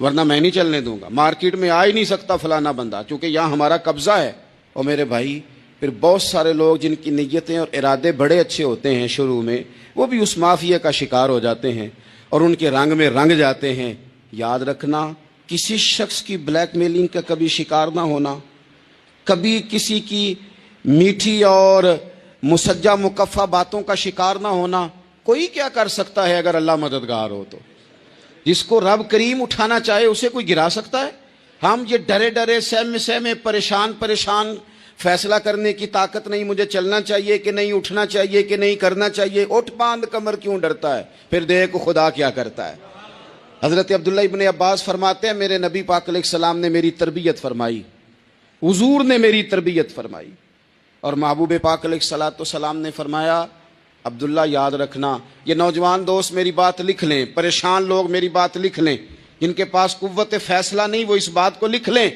ورنہ میں نہیں چلنے دوں گا. مارکیٹ میں آ ہی نہیں سکتا فلانا بندہ، چونکہ یہاں ہمارا قبضہ ہے. اور میرے بھائی پھر بہت سارے لوگ جن کی نیتیں اور ارادے بڑے اچھے ہوتے ہیں شروع میں، وہ بھی اس مافیا کا شکار ہو جاتے ہیں اور ان کے رنگ میں رنگ جاتے ہیں. یاد رکھنا، کسی شخص کی بلیک میلنگ کا کبھی شکار نہ ہونا، کبھی کسی کی میٹھی اور مسجع مکفہ باتوں کا شکار نہ ہونا. کوئی کیا کر سکتا ہے اگر اللہ مددگار ہو تو؟ جس کو رب کریم اٹھانا چاہے اسے کوئی گرا سکتا ہے؟ ہم یہ ڈرے ڈرے سہمے پریشان فیصلہ کرنے کی طاقت نہیں، مجھے چلنا چاہیے کہ نہیں، اٹھنا چاہیے کہ نہیں، کرنا چاہیے. اٹھ باندھ کمر کیوں ڈرتا ہے؟ پھر دیکھ خدا کیا کرتا ہے. حضرت عبداللہ ابن عباس فرماتے ہیں میرے نبی پاک علیہ السلام نے میری تربیت فرمائی، حضور نے میری تربیت فرمائی، اور محبوب پاک علیہ الصلوۃ والسلام نے فرمایا عبداللہ یاد رکھنا. یہ نوجوان دوست میری بات لکھ لیں، پریشان لوگ میری بات لکھ لیں، جن کے پاس قوت فیصلہ نہیں وہ اس بات کو لکھ لیں.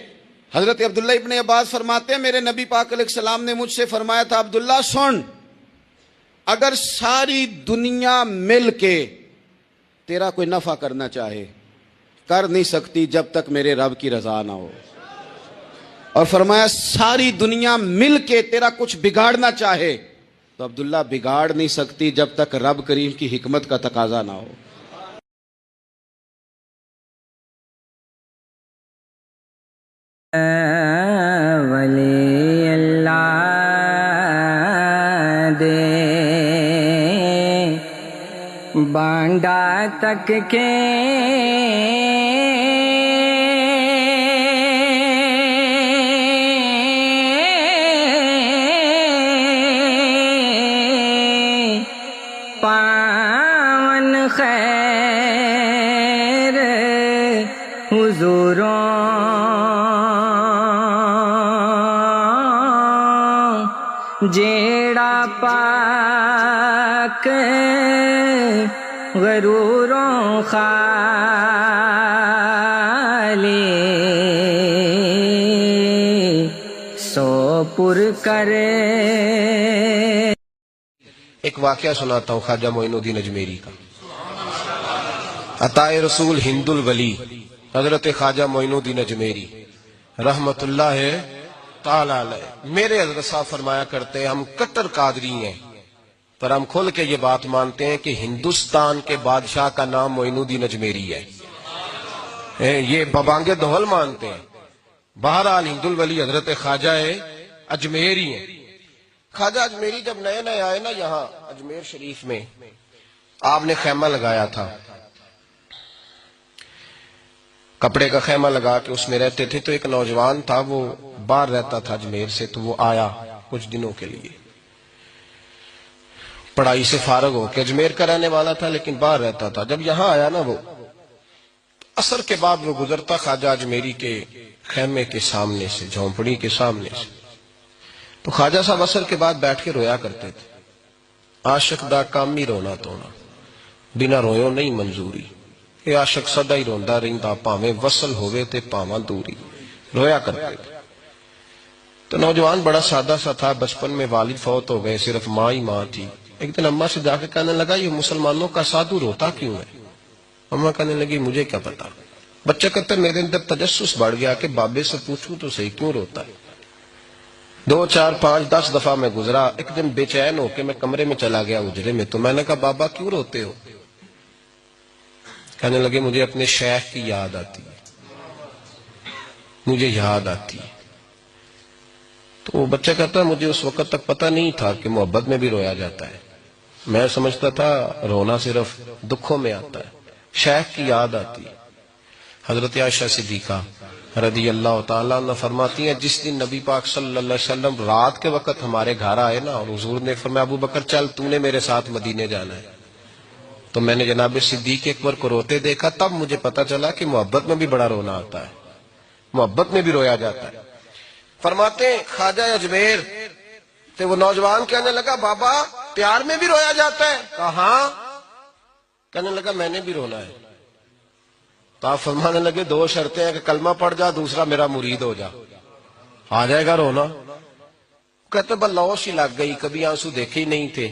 حضرت عبداللہ ابن عباس فرماتے ہیں میرے نبی پاک علیہ السلام نے مجھ سے فرمایا تھا عبداللہ سن، اگر ساری دنیا مل کے تیرا کوئی نفع کرنا چاہے کر نہیں سکتی جب تک میرے رب کی رضا نہ ہو. اور فرمایا ساری دنیا مل کے تیرا کچھ بگاڑنا چاہے تو عبداللہ بگاڑ نہیں سکتی جب تک رب کریم کی حکمت کا تقاضا نہ ہو. ولی بانڈا تک کے پاون خیر حضوروں جیڑا پاک غروروں خالی سو پر کرے. ایک واقعہ سناتا ہوں خواجہ معین الدین اجمیری کا. عطائے رسول ہند الولی حضرت خواجہ معین الدین اجمیری رحمت اللہ تعالی علیہ. میرے حضرت صاحب فرمایا کرتے ہیں ہم کٹر قادری ہیں پر ہم کھل کے یہ بات مانتے ہیں کہ ہندوستان کے بادشاہ کا نام معین الدین اجمیری ہے. یہ ببانگ دہل مانتے ہیں. بہرحال ہند الولی حضرت خواجہ اجمیری ہیں. خواجہ اجمیری جب نئے نئے آئے نا یہاں اجمیر شریف میں آپ نے خیمہ لگایا تھا. کپڑے کا خیمہ لگا کے اس میں رہتے تھے. تو ایک نوجوان تھا وہ باہر رہتا تھا اجمیر سے. تو وہ آیا کچھ دنوں کے لیے پڑھائی سے فارغ ہو کے. اجمیر کا رہنے والا تھا لیکن باہر رہتا تھا. جب یہاں آیا نا وہ عصر کے بعد وہ گزرتا خواجہ اجمیری کے خیمے کے سامنے سے جھونپڑی کے سامنے سے. تو خواجہ صاحب عصر کے بعد بیٹھ کے رویا کرتے تھے. عاشق دا کام ہی رونا تونا بنا رویوں نہیں منظوری. کہ عاشق سدا ہی روندا رہندا پاویں وصل ہوئے تے پاواں دوری. رویا کرتے تھے. تو نوجوان بڑا سادہ سا تھا. بچپن میں والد فوت ہو گئے صرف ماں ہی ماں تھی. ایک دن اماں سے جا کے کہنے لگا یہ مسلمانوں کا سادھو روتا کیوں ہے؟ اماں کہنے لگی مجھے کیا پتا. بچہ کہتا میرے اندر تجسس بڑھ گیا کہ بابے سے پوچھوں تو صحیح کیوں روتا ہے. 2 4 5 10 دفعہ میں گزرا. ایک دن بے چین ہو کے میں کمرے میں چلا گیا اجرے میں. تو میں نے کہا بابا کیوں روتے ہو؟ کہنے لگے مجھے اپنے شیخ کی یاد آتی ہے. مجھے یاد آتی ہے. تو وہ بچہ کہتا مجھے اس وقت تک پتہ نہیں تھا کہ محبت میں بھی رویا جاتا ہے. میں سمجھتا تھا رونا صرف دکھوں میں آتا ہے. شیخ کی یاد آتی ہے. حضرت عائشہ صدیقہ رضی اللہ تعالیٰ عنہ فرماتی ہیں جس دن نبی پاک صلی اللہ علیہ وسلم رات کے وقت ہمارے گھر آئے نا اور حضور نے فرمایا ابو بکر چل تو نے میرے ساتھ مدینے جانا ہے. تو میں نے جناب صدیق اکبر کو روتے دیکھا. تب مجھے پتا چلا کہ محبت میں بھی بڑا رونا آتا ہے. محبت میں بھی رویا جاتا ہے. فرماتے ہیں خواجہ اجمیر تو وہ نوجوان کہنے لگا بابا پیار میں بھی رویا جاتا ہے؟ کہاں. کہنے لگا میں نے بھی رونا ہے. تو آپ فرمانے لگے 2 شرطیں ہیں کہ کلمہ پڑھ جا دوسرا میرا مرید ہو جا. آ جائے گا رونا. کہتے بلوش ہی لگ گئی کبھی آنسو دیکھے ہی نہیں تھے.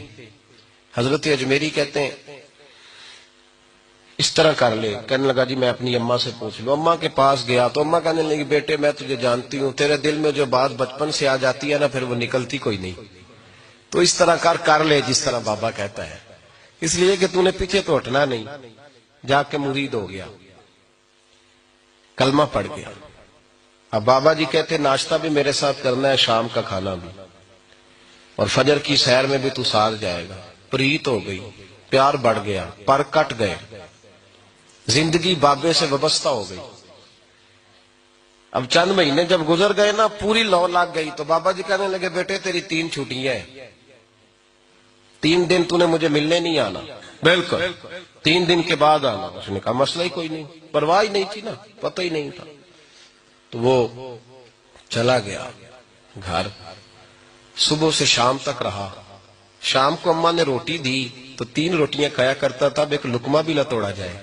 حضرت اجمیری کہتے ہیں اس طرح کر لے. کہنے لگا جی میں اپنی اماں سے پوچھ لوں. اماں کے پاس گیا تو اماں کہنے لگی بیٹے میں تجھے جانتی ہوں تیرے دل میں جو بات بچپن سے آ جاتی ہے نا پھر وہ نکلتی کوئی نہیں. تو اس طرح کر لے جس طرح بابا کہتا ہے. اس لیے کہ تو نے پیچھے تو ہٹنا نہیں. جا کے مرید ہو گیا کلمہ پڑھ گیا. اب بابا جی کہتے ناشتہ بھی میرے ساتھ کرنا ہے شام کا کھانا بھی اور فجر کی سیر میں بھی تو ساتھ جائے گا. پریت ہو گئی. پیار بڑھ گیا. پر کٹ گئے. زندگی بابے سے وابستہ ہو گئی. اب چند مہینے جب گزر گئے نا پوری لو لگ گئی. تو بابا جی کہنے لگے بیٹے تیری 3 چھٹیاں ہیں. 3 دن تو نے مجھے ملنے نہیں آنا. بالکل 3 دن کے بعد آنا. اس نے کہا مسئلہ ہی کوئی نہیں. پرواہ ہی نہیں تھی نا پتہ ہی نہیں تھا. تو وہ چلا گیا گھر. صبح سے شام تک رہا. شام کو اماں نے روٹی دی تو 3 روٹیاں کھایا کرتا تھا. اب ایک لقمہ بھی نہ توڑا جائے.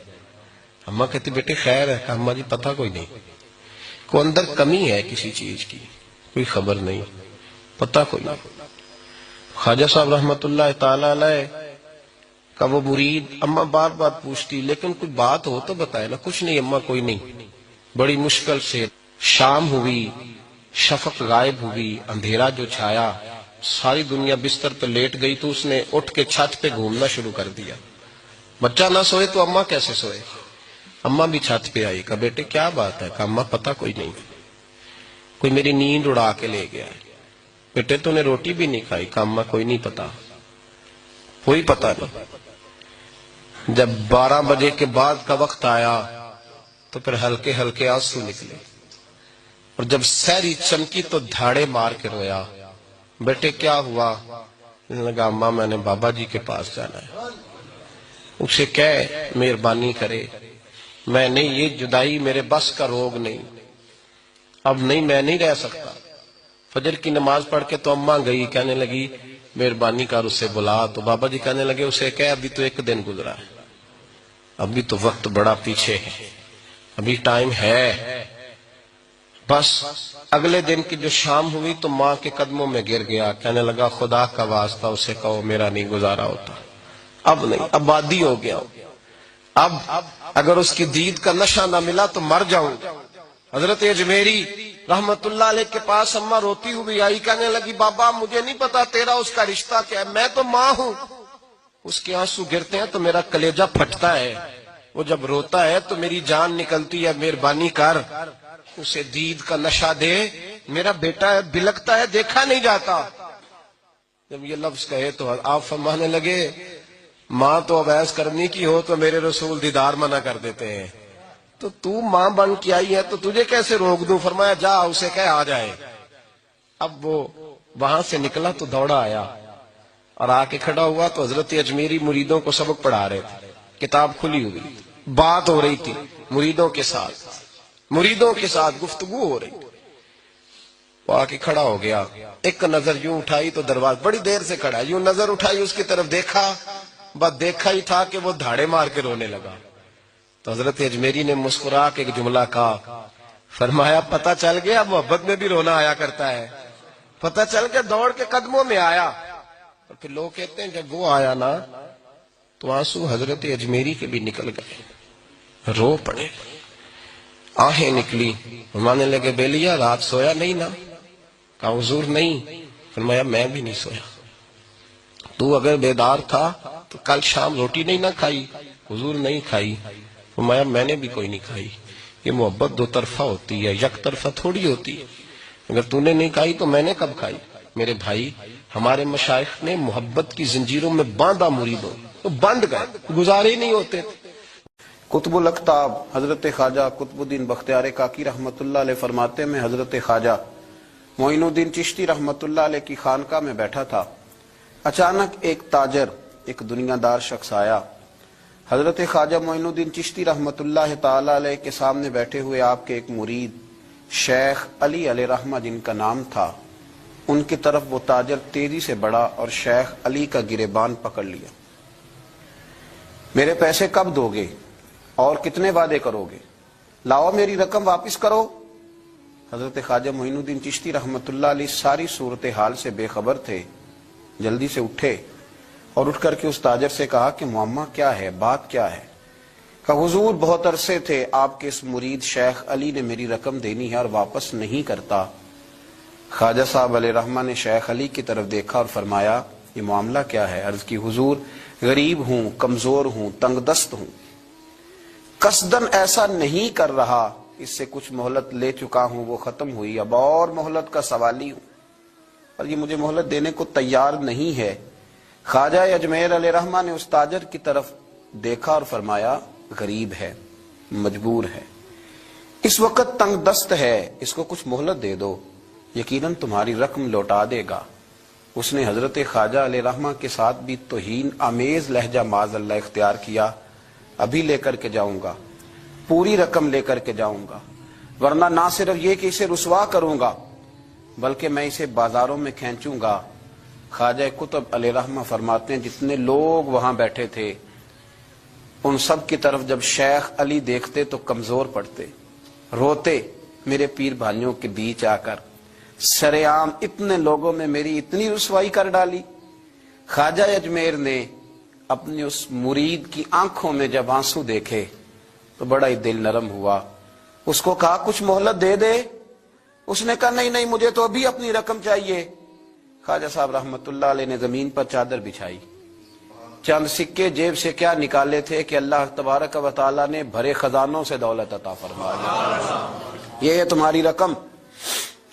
اماں کہتی بیٹے خیر ہے. اماں جی پتہ کوئی نہیں. کو اندر کمی ہے کسی چیز کی کوئی خبر نہیں. پتہ کوئی نہیں. خواجہ صاحب رحمت اللہ تعالی علیہ کا وہ مرید اماں بار بار پوچھتی لیکن کوئی بات ہو تو بتائے نا. کچھ نہیں اماں کوئی نہیں. بڑی مشکل سے شام ہوئی. شفق غائب ہوئی. اندھیرا جو چھایا ساری دنیا بستر پہ لیٹ گئی. تو اس نے اٹھ کے چھت پہ گھومنا شروع کر دیا. بچہ نہ سوئے تو اماں کیسے سوئے. اماں بھی چھت پہ آئی. کہا بیٹے کیا بات ہے. کہا اماں پتہ کوئی نہیں. کوئی میری نیند اڑا کے لے گیا. بیٹے تو نے روٹی بھی نہیں کھائی. کہا اماں کوئی نہیں پتا. کوئی پتہ نہیں. جب 12 بجے کے بعد کا وقت آیا تو پھر ہلکے ہلکے آنسو نکلے، اور جب سحری چمکی تو دھاڑے مار کے رویا۔ بیٹے کیا ہوا؟ لگا اماں میں نے بابا جی کے پاس جانا ہے، اسے کہے مہربانی کرے، میں نہیں، یہ جدائی میرے بس کا روگ نہیں، اب نہیں، میں نہیں رہ سکتا۔ فجر کی نماز پڑھ کے تو اماں گئی، کہنے لگی مہربانی کر اسے بلا، تو بابا جی کہنے لگے اسے کہے ابھی تو 1 دن گزرا ہے، ابھی تو وقت بڑا پیچھے ہے، ابھی ٹائم ہے۔ بس اگلے دن کی جو شام ہوئی تو ماں کے قدموں میں گر گیا، کہنے لگا خدا کا واسطہ اسے کہو میرا نہیں گزارا ہوتا، اب نہیں، اب عادی ہو گیا ہوں، اب اگر اس کی دید کا نشہ نہ ملا تو مر جاؤں۔ حضرت اجمیری رحمت اللہ علیہ کے پاس اماں روتی ہوئی آئی، کہنے لگی بابا مجھے نہیں پتا تیرا اس کا رشتہ کیا ہے، میں تو ماں ہوں۔ اس کے آنسو گرتے ہیں تو میرا کلیجہ پھٹتا ہے، وہ جب روتا ہے تو میری جان نکلتی ہے، مہربانی کر اسے دید کا نشہ دے، میرا بیٹا ہے، بلکتا ہے، دیکھا نہیں جاتا۔ جب یہ لفظ کہے تو آپ فرمانے لگے ماں تو اب ایس کرنی کی ہو تو میرے رسول دیدار منع کر دیتے ہیں، تو ماں بن کے آئی ہے تو تجھے کیسے روک دوں؟ فرمایا جا اسے کہے آ جائے۔ اب وہ وہاں سے نکلا تو دوڑا آیا اور آ کے کھڑا ہوا تو حضرت اجمیری مریدوں کو سبق پڑھا رہے تھے، کتاب کھلی ہوئی، بات ہو رہی تھی مریدوں کے ساتھ گفتگو ہو رہی تھی۔ وہ آ کے کھڑا ہو گیا، ایک نظر یوں اٹھائی تو دروازہ، بڑی دیر سے کھڑا، یوں نظر اٹھائی اس کی طرف دیکھا، بس دیکھا ہی تھا کہ وہ دھاڑے مار کے رونے لگا۔ تو حضرت اجمیری نے مسکرا کے ایک جملہ کہا، فرمایا پتہ چل گیا محبت میں بھی رونا آیا کرتا ہے، پتہ چل کے دوڑ کے قدموں میں آیا۔ اور پھر لوگ کہتے ہیں جب وہ آیا نا تو آنسو حضرت اجمیری کے بھی نکل گئے، رو پڑے، آہیں نکلی۔ فرمانے لگے بیلیا رات سویا نہیں نا؟ کہا حضور نہیں۔ فرمایا میں بھی نہیں سویا، تو اگر بیدار تھا تو کل شام روٹی نہیں نہ کھائی؟ حضور نہیں کھائی۔ فرمایا میں نے بھی کوئی نہیں کھائی۔ یہ محبت 2 طرفہ ہوتی ہے، یک طرفہ تھوڑی ہوتی ہے، اگر تو نے نہیں کھائی تو میں نے کب کھائی؟ میرے بھائی ہمارے مشائخ نے محبت کی زنجیروں میں باندھا مریدوں، تو بند گئے، گزارے ہی نہیں ہوتے تھے۔ قطب الاقطاب حضرت خواجہ قطب الدین بختیار کاکی رحمت اللہ علیہ فرماتے میں حضرت خواجہ معین الدین چشتی رحمت اللہ علیہ کی خانقاہ میں بیٹھا تھا، اچانک ایک تاجر، ایک دنیا دار شخص آیا۔ حضرت خواجہ معین الدین چشتی رحمت اللہ تعالی علیہ کے سامنے بیٹھے ہوئے آپ کے ایک مرید شیخ علی علیہ رحمہ جن کا نام تھا، ان کی طرف وہ تاجر تیزی سے بڑھا اور شیخ علی کا گریبان پکڑ لیا۔ میرے پیسے کب دو گے اور کتنے وعدے کرو گے؟ لاؤ میری رقم واپس کرو۔ حضرت خواجہ معین الدین چشتی رحمت اللہ علیہ ساری صورتحال سے بے خبر تھے، جلدی سے اٹھے اور اٹھ کر کے اس تاجر سے کہا کہ معاملہ کیا ہے، بات کیا ہے؟ کہا حضور بہت عرصے تھے آپ کے اس مرید شیخ علی نے میری رقم دینی ہے اور واپس نہیں کرتا۔ خواجہ صاحب علیہ رحمہ نے شیخ علی کی طرف دیکھا اور فرمایا یہ معاملہ کیا ہے؟ عرض کی حضور غریب ہوں، کمزور ہوں، تنگ دست ہوں، قصدن ایسا نہیں کر رہا، اس سے کچھ مہلت لے چکا ہوں، وہ ختم ہوئی، اب اور مہلت کا سوالی ہوں اور یہ مجھے مہلت دینے کو تیار نہیں ہے۔ خواجہ اجمیر علیہ رحمہ نے اس تاجر کی طرف دیکھا اور فرمایا غریب ہے، مجبور ہے، اس وقت تنگ دست ہے، اس کو کچھ مہلت دے دو، یقیناً تمہاری رقم لوٹا دے گا۔ اس نے حضرت خواجہ علیہ رحمہ کے ساتھ بھی توہین آمیز لہجہ معاذ اللہ اختیار کیا، ابھی لے کر کے جاؤں گا، پوری رقم لے کر کے جاؤں گا، ورنہ نہ صرف یہ کہ اسے رسوا کروں گا بلکہ میں اسے بازاروں میں کھینچوں گا۔ خواجہ قطب علیہ رحمہ فرماتے ہیں جتنے لوگ وہاں بیٹھے تھے ان سب کی طرف جب شیخ علی دیکھتے تو کمزور پڑتے، روتے، میرے پیر بھائیوں کے بیچ آ کر سرعام اتنے لوگوں میں میری اتنی رسوائی کر ڈالی۔ خواجہ اجمیر نے اپنی اس مرید کی آنکھوں میں جب آنسو دیکھے تو بڑا ہی دل نرم ہوا، اس کو کہا کچھ مہلت دے دے، اس نے کہا نہیں نہیں مجھے تو ابھی اپنی رقم چاہیے۔ خواجہ صاحب رحمت اللہ علیہ نے زمین پر چادر بچھائی، چند سکے جیب سے کیا نکالے تھے کہ اللہ تبارک و تعالیٰ نے بھرے خزانوں سے دولت عطا فرمایا، یہ ہے تمہاری رقم،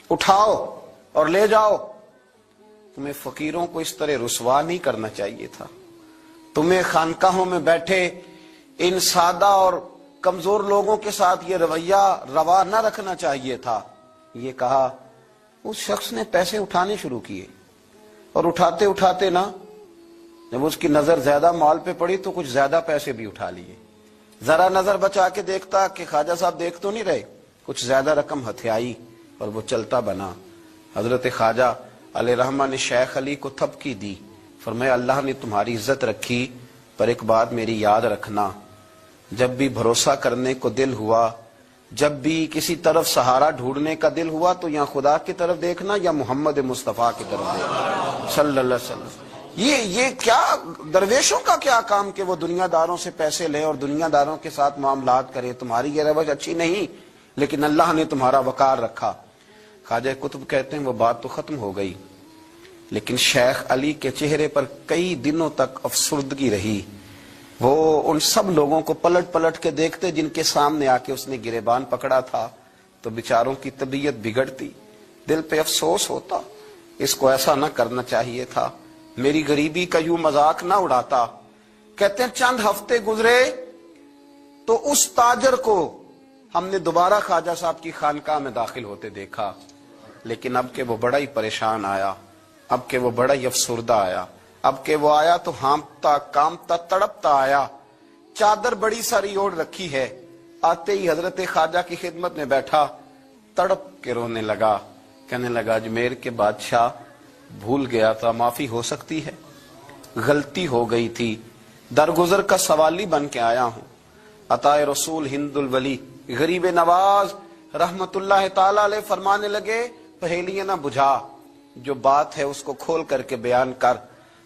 اٹھاؤ اور لے جاؤ۔ تمہیں فقیروں کو اس طرح رسوا نہیں کرنا چاہیے تھا، تمہیں خانقاہوں میں بیٹھے ان سادہ اور کمزور لوگوں کے ساتھ یہ رویہ روا نہ رکھنا چاہیے تھا. یہ کہا. اس شخص نے پیسے اٹھانے شروع کیے اور اٹھاتے اٹھاتے نا جب اس کی نظر زیادہ مال پہ پڑی تو کچھ زیادہ پیسے بھی اٹھا لیے. ذرا نظر بچا کے دیکھتا کہ خواجہ صاحب دیکھ تو نہیں رہے, کچھ زیادہ رقم ہتھیائی اور وہ چلتا بنا. حضرت خواجہ علیہ رحمہ نے شیخ علی کو تھپکی دی. فرمایا اللہ نے تمہاری عزت رکھی, پر ایک بات میری یاد رکھنا, جب بھی بھروسہ کرنے کو دل ہوا, جب بھی کسی طرف سہارا ڈھونڈنے کا دل ہوا, تو یا خدا کی طرف دیکھنا یا محمد مصطفیٰ کی طرف دیکھنا صلی اللہ علیہ وسلم. یہ کیا درویشوں کا کیا کام کہ وہ دنیا داروں سے پیسے لے اور دنیا داروں کے ساتھ معاملات کرے. تمہاری یہ روش اچھی نہیں, لیکن اللہ نے تمہارا وقار رکھا. خواجہ قطب کہتے ہیں وہ بات تو ختم ہو گئی, لیکن شیخ علی کے چہرے پر کئی دنوں تک افسردگی رہی. وہ ان سب لوگوں کو پلٹ پلٹ کے دیکھتے جن کے سامنے آ کے اس نے گریبان پکڑا تھا, تو بیچاروں کی طبیعت بگڑتی, دل پہ افسوس ہوتا, اس کو ایسا نہ کرنا چاہیے تھا, میری غریبی کا یوں مذاق نہ اڑاتا. کہتے ہیں چند ہفتے گزرے تو اس تاجر کو ہم نے دوبارہ خواجہ صاحب کی خانقاہ میں داخل ہوتے دیکھا, لیکن اب کہ وہ بڑا ہی پریشان آیا, اب کہ وہ بڑا ہی افسردہ آیا. اب کہ وہ آیا تو ہانپتا کامتا تڑپتا آیا, چادر بڑی ساری اوڑھ رکھی ہے. آتے ہی حضرت خواجہ کی خدمت میں بیٹھا, تڑپ کے رونے لگا, کہنے لگا اجمیر کے بادشاہ بھول گیا تھا, معافی ہو سکتی ہے, غلطی ہو گئی تھی, درگزر کا سوالی بن کے آیا ہوں. عطائے رسول ہند الولی غریب نواز رحمت اللہ تعالی علیہ فرمانے لگے, پہیلیاں نہ بجھا, جو بات ہے اس کو کھول کر کے بیان کر.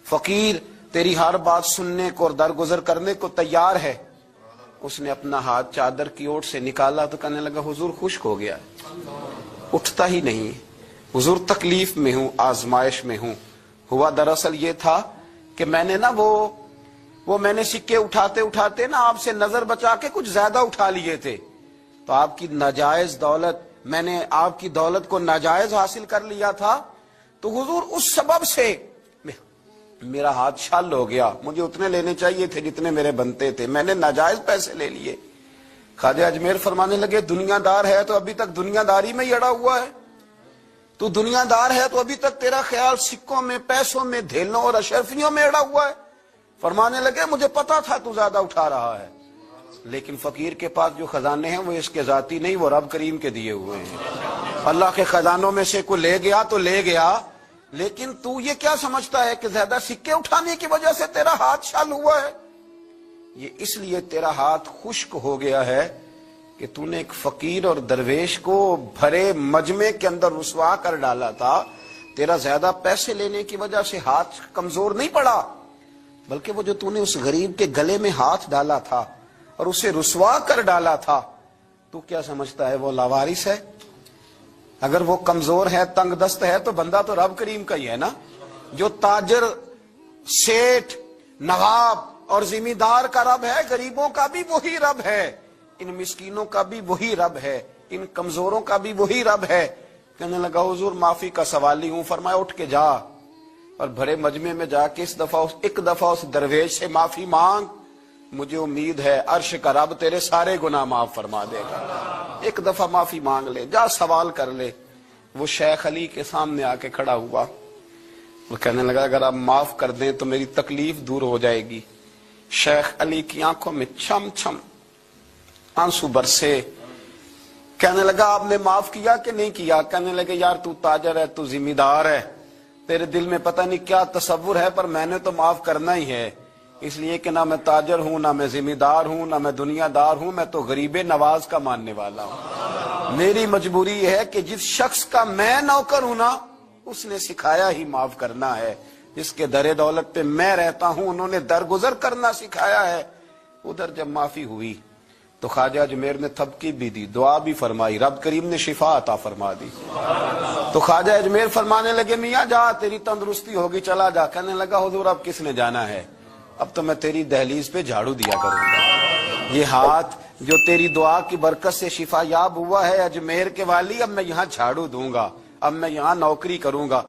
فقیر تیری ہر بات سننے کو اور درگزر کرنے کو تیار ہے. اس نے اپنا ہاتھ چادر کی اوٹ سے نکالا تو کہنے لگا حضور خشک ہو گیا, اٹھتا ہی نہیں حضور, تکلیف میں ہوں, آزمائش میں ہوں. ہوا دراصل یہ تھا کہ میں نے نا وہ میں نے سکے اٹھاتے اٹھاتے نا آپ سے نظر بچا کے کچھ زیادہ اٹھا لیے تھے, تو آپ کی ناجائز دولت, میں نے آپ کی دولت کو ناجائز حاصل کر لیا تھا, تو حضور اس سبب سے میرا ہاتھ چھل ہو گیا, مجھے اتنے لینے چاہیے تھے جتنے میرے بنتے تھے, میں نے ناجائز پیسے لے لیے. خواجہ اجمیر فرمانے لگے دنیا دار ہے تو ابھی تک دنیا داری میں ہی اڑا ہوا ہے, تو دنیا دار ہے تو ابھی تک تیرا خیال سکوں میں, پیسوں میں, دھیلوں اور اشرفیوں میں اڑا ہوا ہے. فرمانے لگے مجھے پتا تھا تو زیادہ اٹھا رہا ہے, لیکن فقیر کے پاس جو خزانے ہیں وہ اس کے ذاتی نہیں, وہ رب کریم کے دیے ہوئے ہیں. اللہ کے خزانوں میں سے کوئی لے گیا تو لے گیا, لیکن تو یہ کیا سمجھتا ہے کہ زیادہ سکے اٹھانے کی وجہ سے تیرا ہاتھ چھل ہوا ہے؟ یہ اس لیے تیرا ہاتھ خشک ہو گیا ہے کہ تو نے ایک فقیر اور درویش کو بھرے مجمع کے اندر رسوا کر ڈالا تھا. تیرا زیادہ پیسے لینے کی وجہ سے ہاتھ کمزور نہیں پڑا, بلکہ وہ جو تو نے اس غریب کے گلے میں ہاتھ ڈالا تھا اور اسے رسوا کر ڈالا تھا, تو کیا سمجھتا ہے وہ لاوارث ہے؟ اگر وہ کمزور ہے, تنگ دست ہے, تو بندہ تو رب کریم کا ہی ہے نا. جو تاجر, سیٹھ, نواب اور ذمہ دار کا رب ہے, غریبوں کا بھی وہی رب ہے, ان مسکینوں کا بھی وہی رب ہے, ان کمزوروں کا بھی وہی رب ہے. کہنے لگا حضور معافی کا سوالی ہوں. فرمایا اٹھ کے جا اور بھرے مجمع میں جا کے ایک دفعہ اس درویش سے معافی مانگ, مجھے امید ہے عرش کا رب تیرے سارے گناہ معاف فرما دے گا. ایک دفعہ معافی مانگ لے, جا سوال کر لے. وہ شیخ علی کے سامنے آ کے کھڑا ہوا, وہ کہنے لگا اگر آپ معاف کر دیں تو میری تکلیف دور ہو جائے گی. شیخ علی کی آنکھوں میں چھم چھم آنسو برسے. کہنے لگا آپ نے معاف کیا کہ نہیں کیا؟ کہنے لگے یار تو تاجر ہے, تو ذمہ دار ہے, تیرے دل میں پتہ نہیں کیا تصور ہے, پر میں نے تو معاف کرنا ہی ہے, اس لیے کہ نہ میں تاجر ہوں, نہ میں ذمہ دار ہوں, نہ میں دنیا دار ہوں, میں تو غریب نواز کا ماننے والا ہوں. میری مجبوری یہ ہے کہ جس شخص کا میں نوکر ہوں نا, اس نے سکھایا ہی معاف کرنا ہے. جس کے در دولت پہ میں رہتا ہوں, انہوں نے درگزر کرنا سکھایا ہے. ادھر جب معافی ہوئی تو خواجہ اجمیر نے تھپکی بھی دی, دعا بھی فرمائی, رب کریم نے شفا عطا فرما دی. تو خواجہ اجمیر فرمانے لگے میاں جا, تیری تندرستی ہوگی, چلا جا. کہنے لگا حضور اب کس نے جانا ہے, اب تو میں تیری دہلیز پہ جھاڑو دیا کروں گا. یہ ہاتھ جو تیری دعا کی برکت سے شفا یاب ہوا ہے اجمیر کے والی, اب میں یہاں جھاڑو دوں گا, اب میں یہاں نوکری کروں گا.